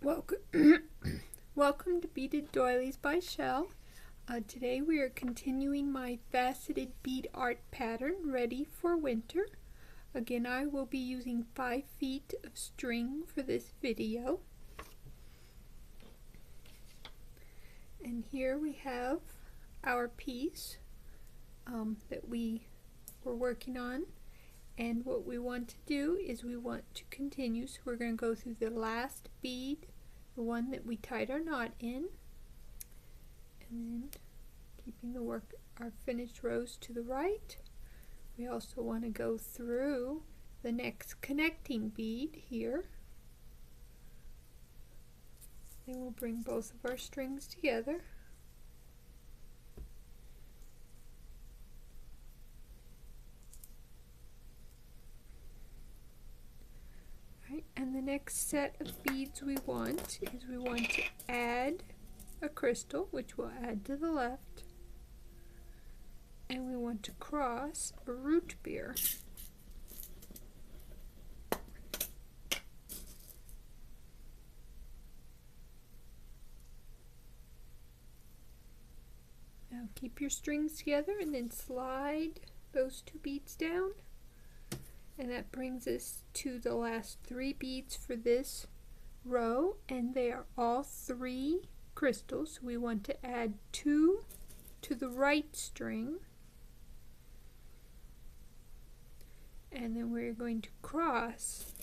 Welcome, welcome to Beaded Doilies by Shell. Today we are continuing my faceted bead art pattern ready for winter. Again, I will be using 5 feet of string for this video. And here we have our piece that we were working on. And what we want to do is we want to continue, so we're going to go through the last bead, the one that we tied our knot in, and then keeping our finished rows to the right. We also want to go through the next connecting bead here. Then we'll bring both of our strings together. And the next set of beads we want to add a crystal, which we'll add to the left, and we want to cross a root beer. Now keep your strings together and then slide those 2 beads down. And that brings us to the last 3 beads for this row, and they are all 3 crystals. So we want to add 2 to the right string, and then we're going to cross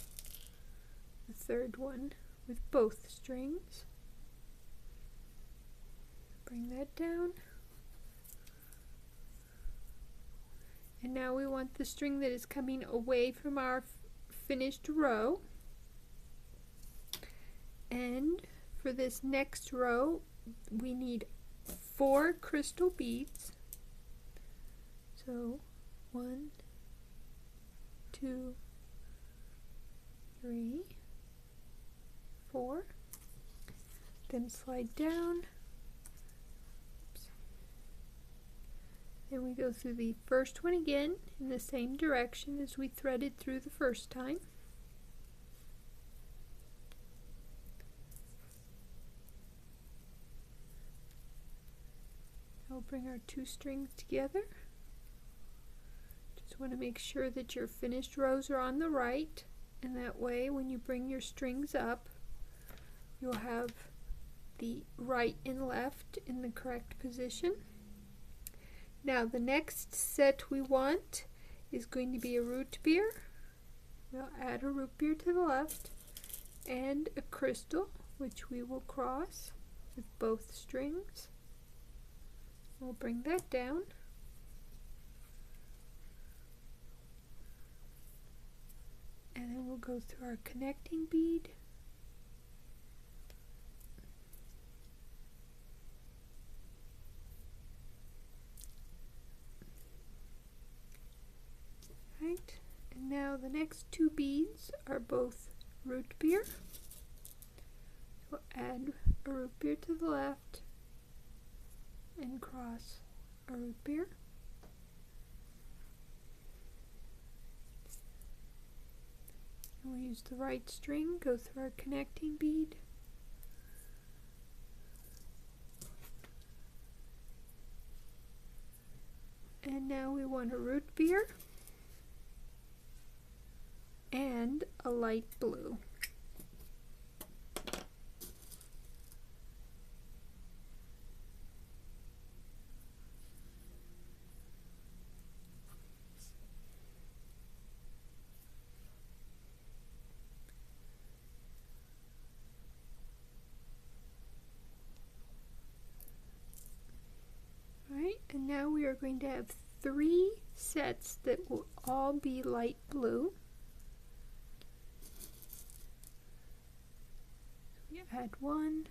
the 3rd one with both strings. Bring that down. And now we want the string that is coming away from our finished row. And for this next row, we need 4 crystal beads. So 1, 2, 3, 4. Then slide down. Then we go through the first one again in the same direction as we threaded through the first time. I'll bring our 2 strings together. Just want to make sure that your finished rows are on the right, and that way when you bring your strings up, you'll have the right and left in the correct position. Now the next set we want is going to be a root beer. We'll add a root beer to the left and a crystal, which we will cross with both strings. We'll bring that down. And then we'll go through our connecting bead. And now the next 2 beads are both root beer. We'll add a root beer to the left and cross a root beer. And we'll use the right string, go through our connecting bead. And now we want a root beer and a light blue. Alright, and now we are going to have 3 sets that will all be light blue. Add 1,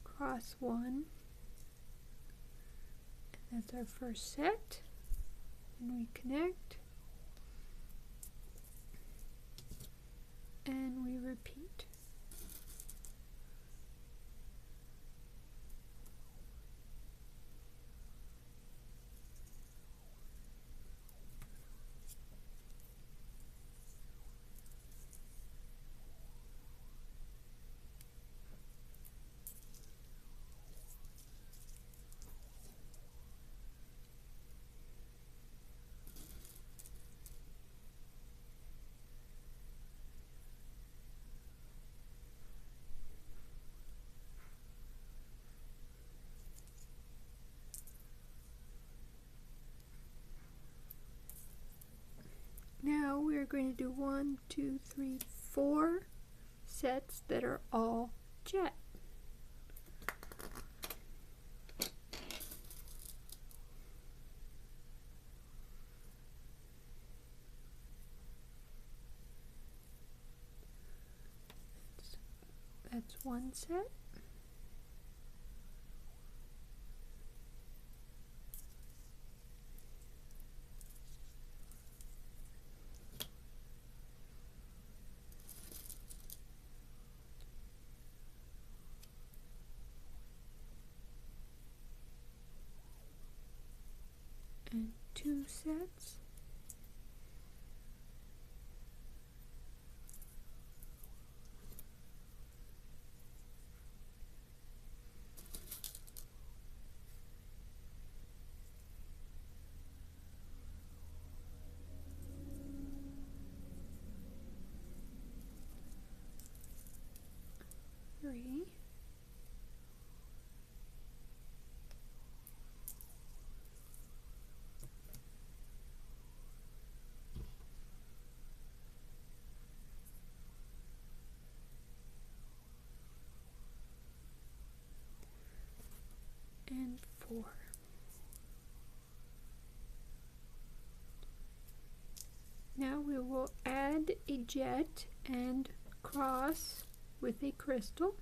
cross 1, and that's our first set, and we connect, and we repeat. to do 1, 2, 3, 4 sets that are all jet. That's one set. And 2 sets. Three. And 4. Now we will add a jet and cross with a crystal.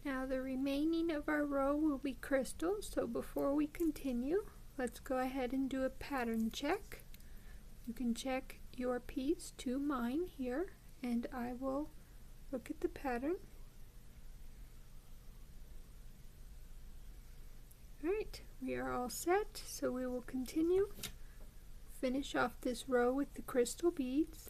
Now the remaining of our row will be crystals, so before we continue, let's go ahead and do a pattern check. You can check your piece to mine here, and I will look at the pattern. Alright, we are all set, so we will continue. Finish off this row with the crystal beads.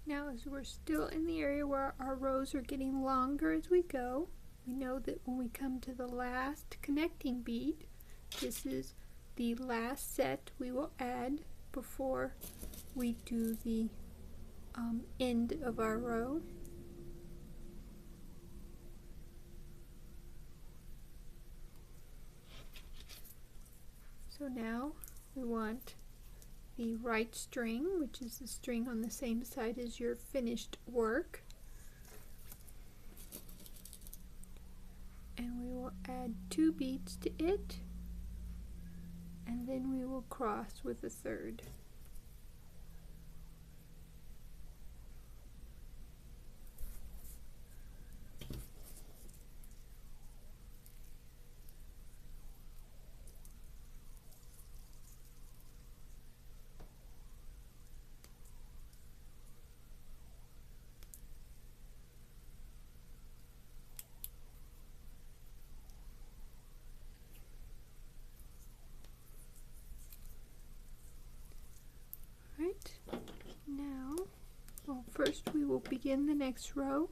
Now, as we're still in the area where our rows are getting longer as we go, we know that when we come to the last connecting bead, this is the last set we will add before we do the end of our row. So now we want the right string, which is the string on the same side as your finished work. And we will add 2 beads to it, and then we will cross with a third. Now, well, first we will begin the next row,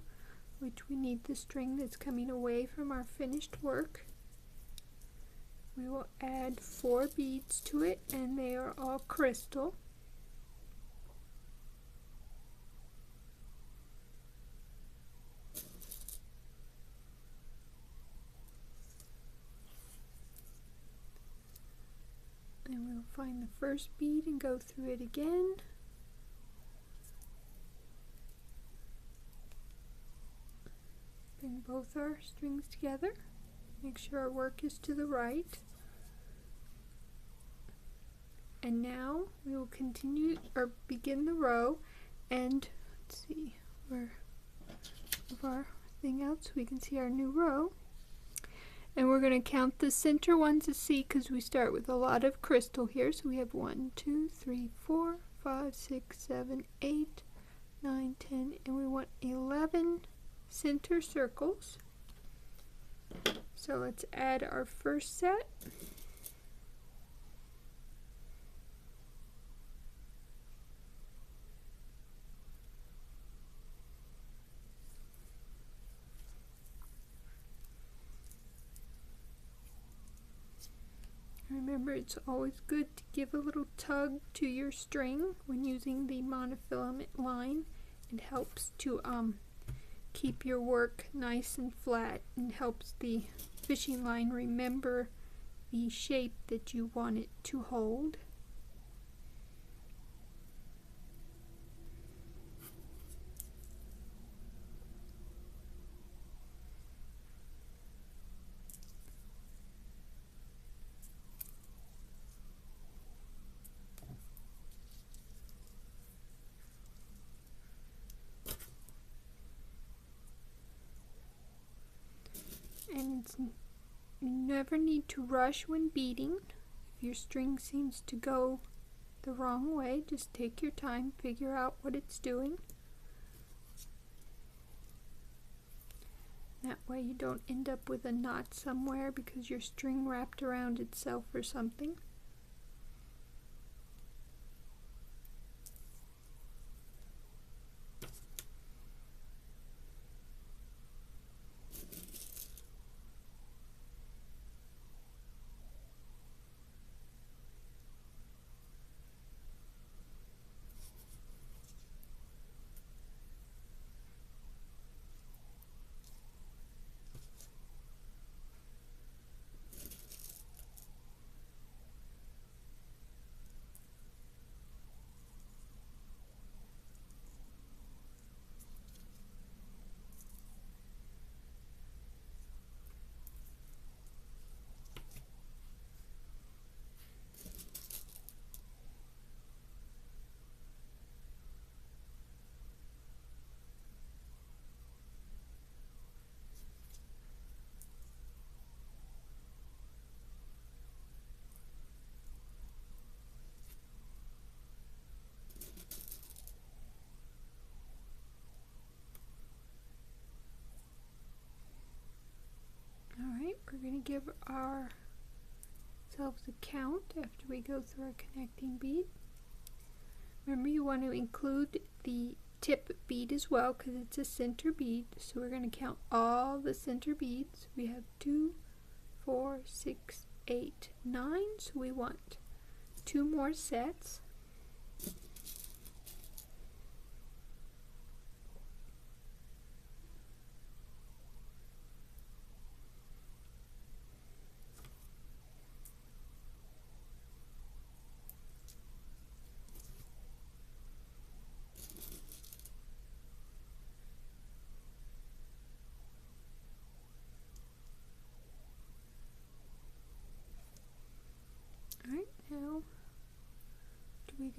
which we need the string that's coming away from our finished work. We will add 4 beads to it, and they are all crystal. And we'll find the first bead and go through it again. Bring both our strings together. Make sure our work is to the right. And now we will continue or begin the row, and let's see, where move our thing out so we can see our new row. And we're going to count the center ones to see, because we start with a lot of crystal here. So we have 1, 2, 3, 4, 5, 6, 7, 8, 9, 10, and we want 11 center circles. So let's add our first set. Remember, it's always good to give a little tug to your string when using the monofilament line. It helps to keep your work nice and flat, and helps the fishing line remember the shape that you want it to hold. And you never need to rush when beading. If your string seems to go the wrong way, just take your time, figure out what it's doing. That way you don't end up with a knot somewhere because your string wrapped around itself or something. We're going to give ourselves a count after we go through our connecting bead. Remember, you want to include the tip bead as well, because it's a center bead. So we're going to count all the center beads. We have 2, 4, 6, 8, 9. So we want 2 more sets.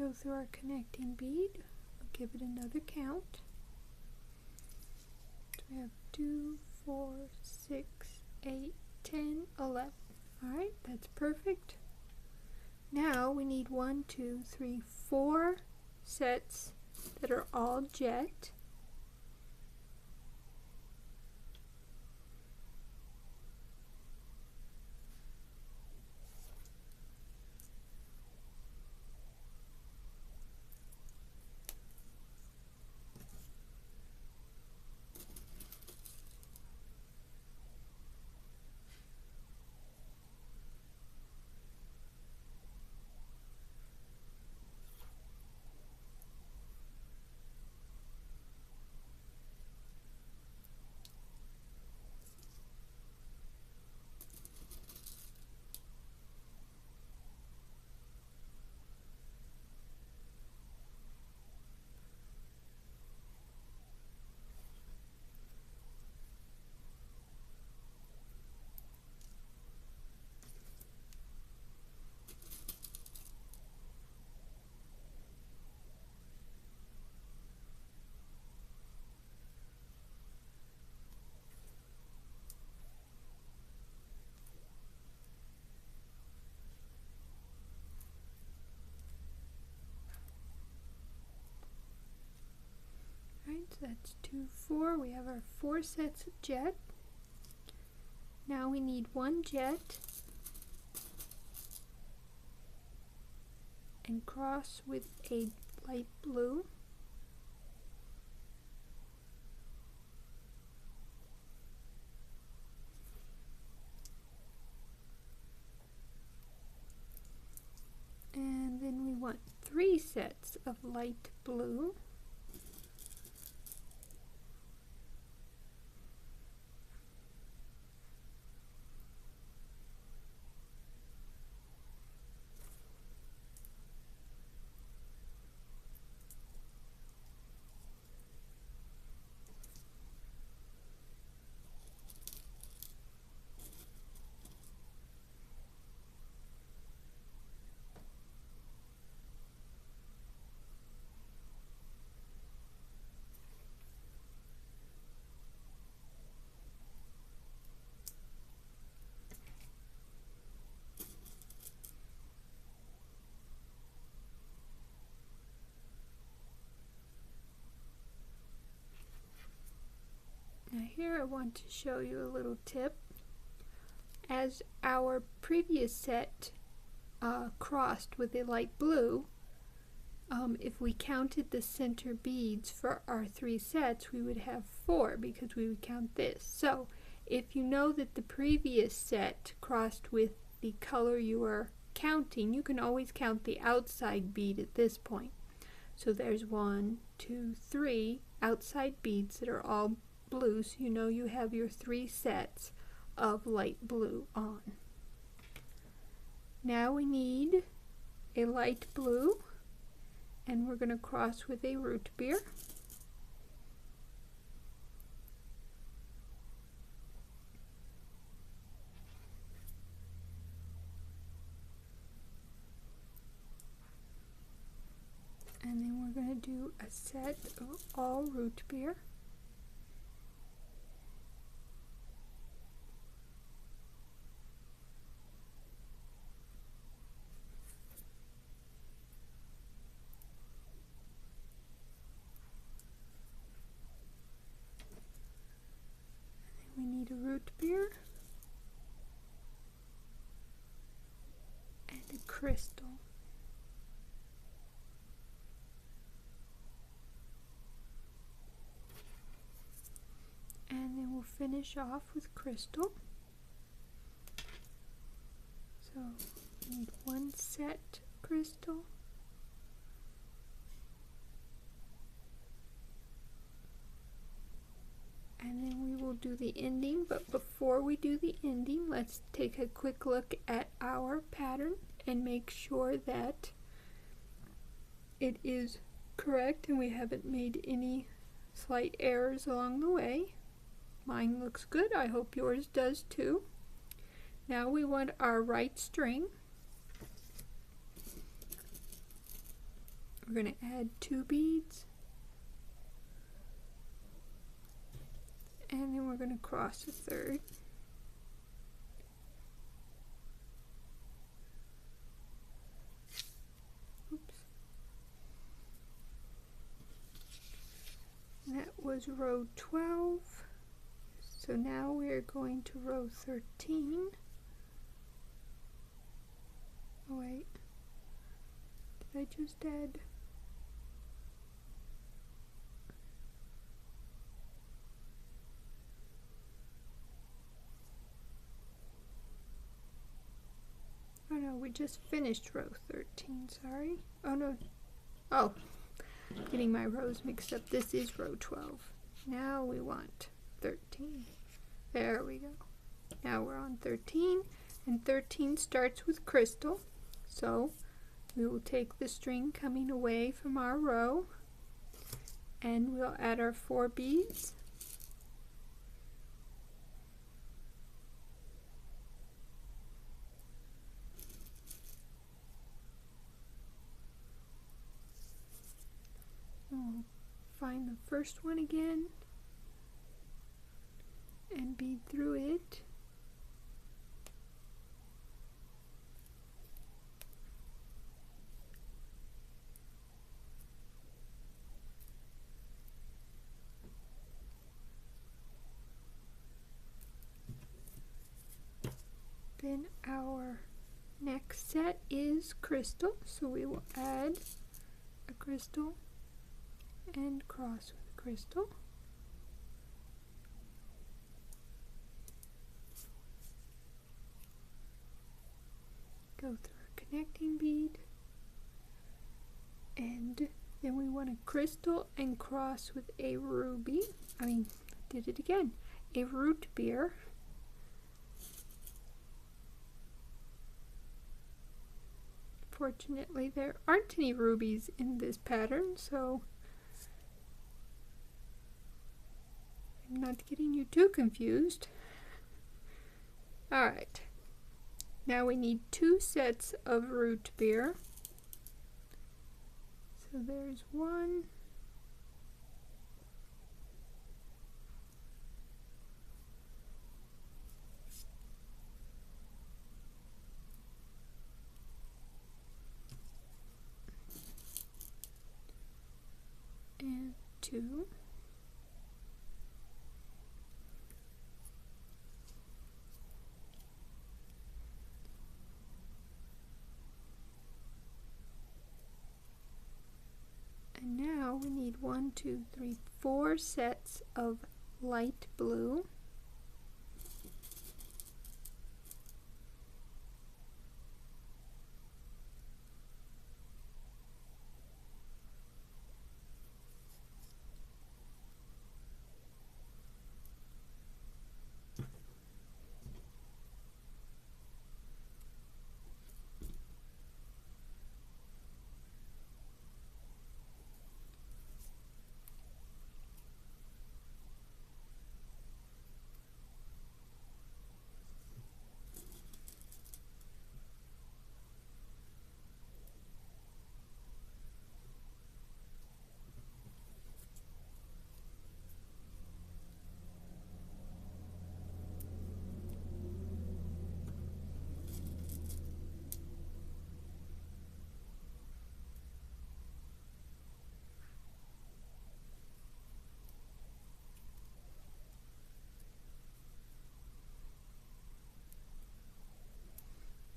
go through our connecting bead. I'll give it another count. So we have 2, 4, 6, 8, 10, 11. Alright, that's perfect. Now we need 1, 2, 3, 4 sets that are all jet. So that's 2, 4. We have our 4 sets of jet. Now we need 1 jet and cross with a light blue. And then we want 3 sets of light blue. Now here I want to show you a little tip. As our previous set crossed with a light blue, if we counted the center beads for our 3 sets, we would have 4 because we would count this. So if you know that the previous set crossed with the color you are counting, you can always count the outside bead at this point. So there's 1, 2, 3 outside beads that are all blue, so you know you have your 3 sets of light blue on. Now we need a light blue, and we're going to cross with a root beer. And then we're going to do a set of all root beer. We need a root beer and a crystal. And then we'll finish off with crystal. So we need 1 set crystal. And then we will do the ending, but before we do the ending, let's take a quick look at our pattern and make sure that it is correct and we haven't made any slight errors along the way. Mine looks good. I hope yours does too. Now we want our right string. We're going to add 2 beads, and then we're going to cross a third. Oops. That was row 12. So now we are going to row 13. Oh wait, did I just add? Oh no, we just finished row 13, sorry. Oh no, oh, getting my rows mixed up. This is row 12. Now we want 13. There we go. Now we're on 13, and 13 starts with crystal. So we will take the string coming away from our row, and we'll add our 4 beads. We'll find the first one again and bead through it. Then our next set is crystal, so we will add a crystal and cross with a crystal. Go through a connecting bead, and then we want a crystal and cross with a ruby. Did it again. A root beer. Fortunately, there aren't any rubies in this pattern, so I'm not getting you too confused. Alright, now we need 2 sets of root beer. So there's 1. And 2. And now we need 1, 2, 3, 4 sets of light blue.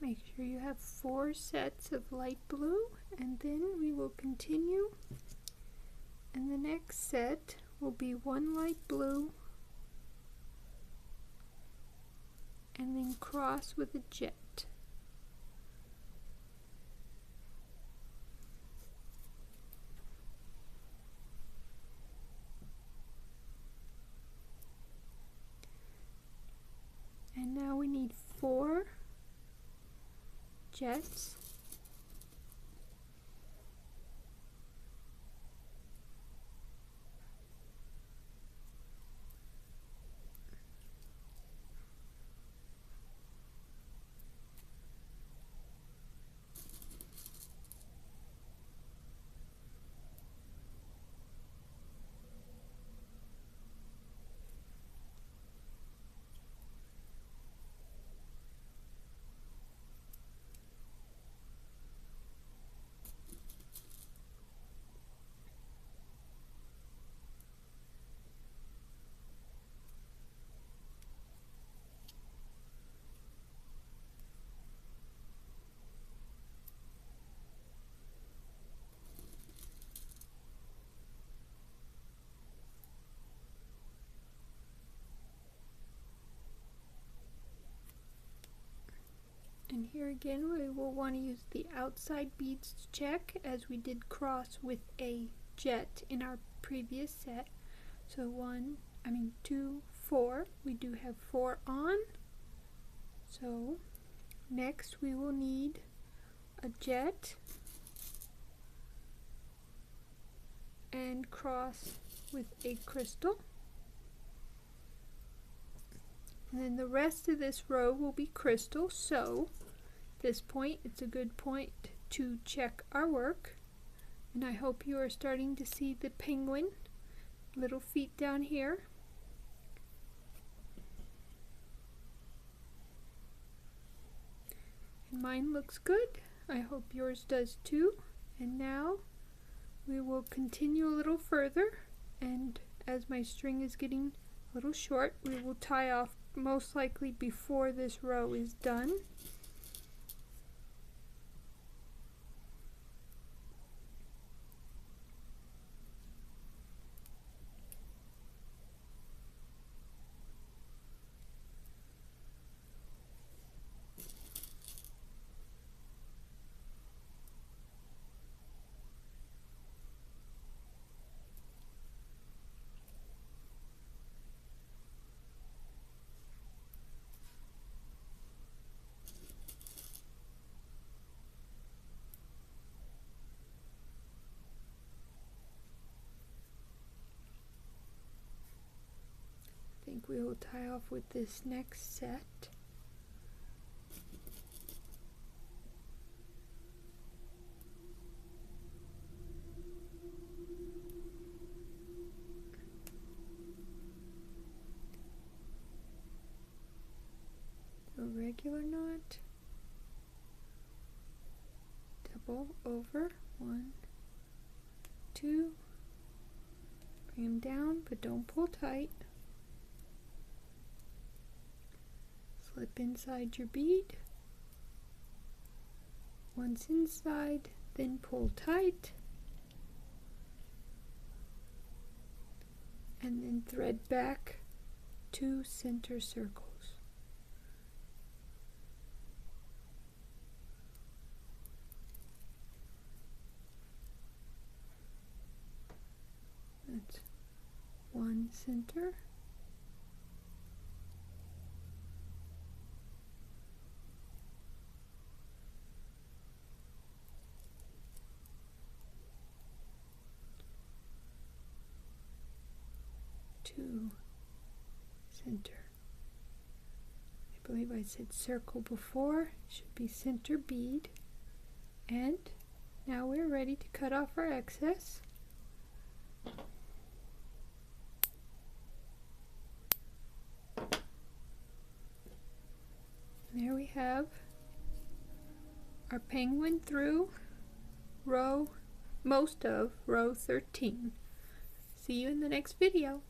Make sure you have 4 sets of light blue, and then we will continue, and the next set will be 1 light blue and then cross with a jet. And now we need 4 jets. Here again, we will want to use the outside beads to check, as we did cross with a jet in our previous set. So 2, 4. We do have 4 on. So next we will need a jet and cross with a crystal. And then the rest of this row will be crystal, so this point, it's a good point to check our work. And I hope you are starting to see the penguin little feet down here. And mine looks good. I hope yours does too. And now we will continue a little further, and as my string is getting a little short, we will tie off most likely before this row is done. I think we will tie off with this next set. A regular knot, double over, 1, 2, bring them down, but don't pull tight. Slip inside your bead. Once inside, then pull tight, and then thread back 2 center circles. That's 1 center, 2 center. I believe I said circle before, should be center bead. And now we're ready to cut off our excess. There we have our penguin through most of row 13. See you in the next video.